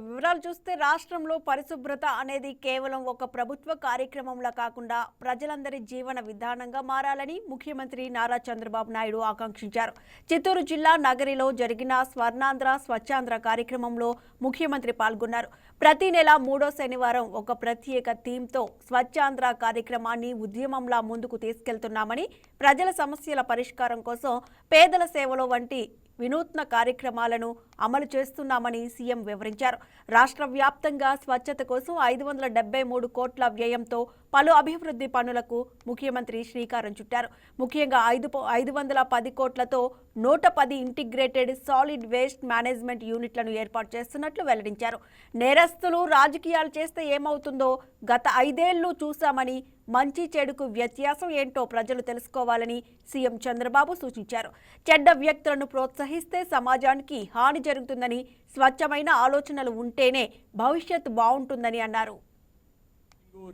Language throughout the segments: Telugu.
వివరాలు చూస్తే రాష్ట్రంలో పరిశుభ్రత అనేది కేవలం ఒక ప్రభుత్వ కార్యక్రమంలా కాకుండా ప్రజలందరి జీవన విధానంగా మారాలని ముఖ్యమంత్రి నారా చంద్రబాబు నాయుడు ఆకాంక్షించారు. చిత్తూరు జిల్లా నగరిలో జరిగిన స్వర్ణాంధ్ర స్వచ్ఛాంధ్ర కార్యక్రమంలో ముఖ్యమంత్రి పాల్గొన్నారు. ప్రతి నెల 3వ శనివారం ఒక ప్రత్యేక థీమ్తో స్వచ్ఛాంధ్ర కార్యక్రమాన్ని ఉద్యమంలా ముందుకు తీసుకెళ్తున్నామని, ప్రజల సమస్యల పరిష్కారం కోసం పేదల సేవలో వంటి వినూత్న కార్యక్రమాలను అమలు చేస్తున్నామని సీఎం వివరించారు. రాష్ట్ర వ్యాప్తంగా స్వచ్ఛత కోసం 573 కోట్ల వ్యయంతో పలు అభివృద్ధి పనులకు ముఖ్యమంత్రి శ్రీకారం చుట్టారు. ముఖ్యంగా 510 కోట్లతో 110 ఇంటిగ్రేటెడ్ సాలిడ్ వేస్ట్ మేనేజ్మెంట్ యూనిట్లను ఏర్పాటు చేస్తున్నట్లు వెల్లడించారు. నేరస్తులు రాజకీయాలు చేస్తే ఏమవుతుందో గత 5 ఏళ్లు చూశామని, మంచి చెడుకు వ్యత్యాసం ఏంటో ప్రజలు తెలుసుకోవాలని సీఎం చంద్రబాబు సూచించారు. చెడ్డ వ్యక్తులను ప్రోత్సహిస్తే సమాజానికి హాని జరుగుతుందని, స్వచ్ఛమైన ఆలోచనలు ఉంటేనే భవిష్యత్తు బాగుంటుందని అన్నారు.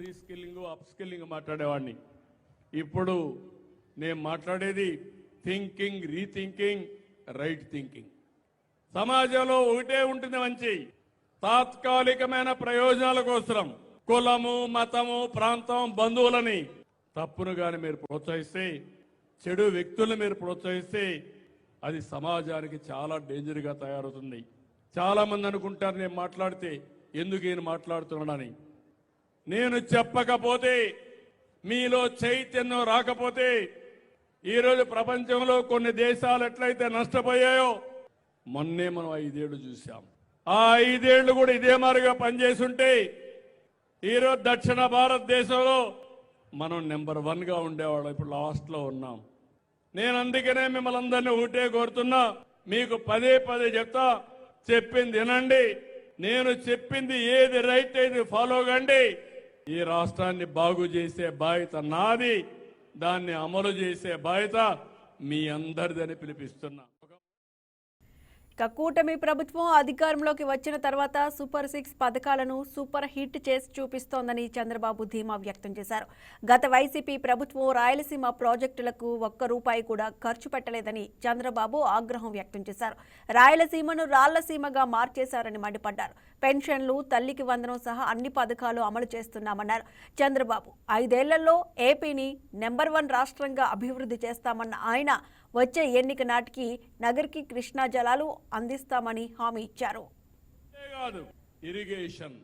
రీస్కిల్లింగ్, అప్స్కిల్లింగ్ మాట్లాడేవాడిని. ఇప్పుడు నేను మాట్లాడేది థింకింగ్, రీథింకింగ్, రైట్ థింకింగ్. సమాజంలో ఒకటే ఉంటుంది, మంచి తాత్కాలికమైన ప్రయోజనాల కోసం కులము, మతము, ప్రాంతం, బంధువులని తప్పును గాని మీరు ప్రోత్సహిస్తే, చెడు వ్యక్తులను మీరు ప్రోత్సహిస్తే అది సమాజానికి చాలా డేంజర్గా తయారవుతుంది. చాలా మంది అనుకుంటారు నేను మాట్లాడితే ఎందుకు ఈయన మాట్లాడుతున్నాడని. నేను చెప్పకపోతే, మీలో చైతన్యం రాకపోతే ఈరోజు ప్రపంచంలో కొన్ని దేశాలు ఎట్లయితే నష్టపోయాయో మొన్నే మనం 5 ఏళ్లు చూసాం. ఆ 5 ఏళ్లు కూడా ఇదే మాదిరిగా పనిచేస్తుంటే ఈరోజు దక్షిణ భారతదేశంలో మనం నెంబర్ 1గా ఉండేవాళ్ళం. ఇప్పుడు లాస్ట్లో ఉన్నాం. నేను అందుకనే మిమ్మల్ని అందరినీ ఒకటే కోరుతున్నా, మీకు పదే చెప్తా, చెప్పింది వినండి. నేను చెప్పింది ఏది రైట్ అయితే ఫాలో కండి. ఈ రాష్ట్రాన్ని బాగు చేసే బాధ్యత నాది, దాన్ని అమలు చేసే బాధ్యత మీ అందరిదని పిలిపిస్తున్నా. కూటమి ప్రభుత్వం అధికారంలోకి వచ్చిన తర్వాత సూపర్ 6 పథకాలను సూపర్ హిట్ చేసి చూపిస్తోందని చంద్రబాబు ధీమా వ్యక్తం చేశారు. గత వైసీపీ ప్రభుత్వం రాయలసీమ ప్రాజెక్టులకు ₹1 కూడా ఖర్చు పెట్టలేదని చంద్రబాబు ఆగ్రహం వ్యక్తం చేశారు. రాయలసీమను రాళ్లసీమగా మార్చేశారని మండిపడ్డారు. పెన్షన్లు, తల్లికి వందనం సహా అన్ని పథకాలు అమలు చేస్తున్నామన్నారు చంద్రబాబు. 5 ఏళ్లలో ఏపీని నెంబర్ 1 రాష్ట్రంగా అభివృద్ధి చేస్తామన్న ఆయన వచ్చే ఎన్నిక నాటికి నగరికి కృష్ణా జలాలు అందిస్తామని హామీ ఇచ్చారు. ఇరిగేషన్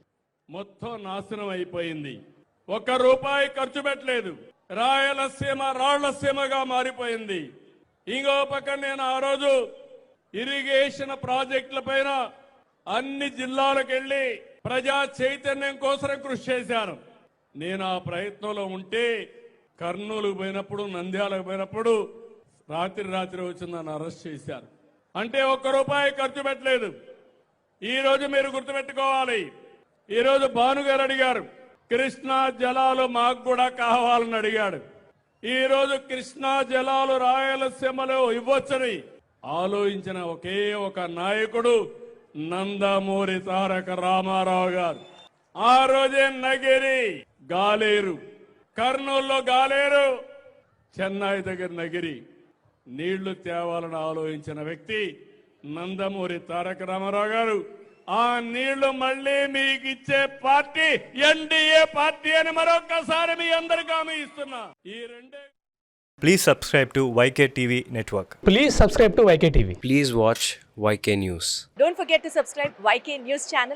మొత్తం నాశనం అయిపోయింది. ₹1 ఖర్చు పెట్టలేదు. రాయలసీమ రాళ్లసీమగా మారిపోయింది. ఇంకో పక్క నేను ఆ రోజు ఇరిగేషన్ ప్రాజెక్టుల పైన అన్ని జిల్లాలకు వెళ్లి ప్రజా చైతన్యం కోసం కృషి చేశాను. నేను ఆ ప్రయత్నంలో ఉంటే కర్నూలుకు పోయినప్పుడు, నంద్యాలకు పోయినప్పుడు రాత్రి వచ్చి నన్ను అరెస్ట్ చేశారు. అంటే ₹1 ఖర్చు పెట్టలేదు. ఈ రోజు మీరు గుర్తుపెట్టుకోవాలి, ఈరోజు భానుగారు అడిగారు, కృష్ణా జలాలు మాకు కూడా కావాలని అడిగాడు. ఈ రోజు కృష్ణా జలాలు రాయలసీమలో ఇవ్వచ్చని ఆలోచించిన ఒకే ఒక నాయకుడు నందమూరి తారక రామారావు గారు. ఆ రోజే నగిరి, గాలేరు, కర్నూలులో గాలేరు, చెన్నై దగ్గర నగిరి నీళ్లు తేవాలని ఆలోచించిన వ్యక్తి నందమూరి తారక రామారావు గారు. ఆ నీళ్లు మళ్లీ మీకు ఇచ్చే పార్టీ ఎన్డీఏ పార్టీ అని మరొకసారి మీ అందరికీ హామీ ఇస్తున్నా. ఈ రెండే. Please subscribe to YK TV Network. Please subscribe to YK TV. Please watch YK News. Don't forget to subscribe YK News channel.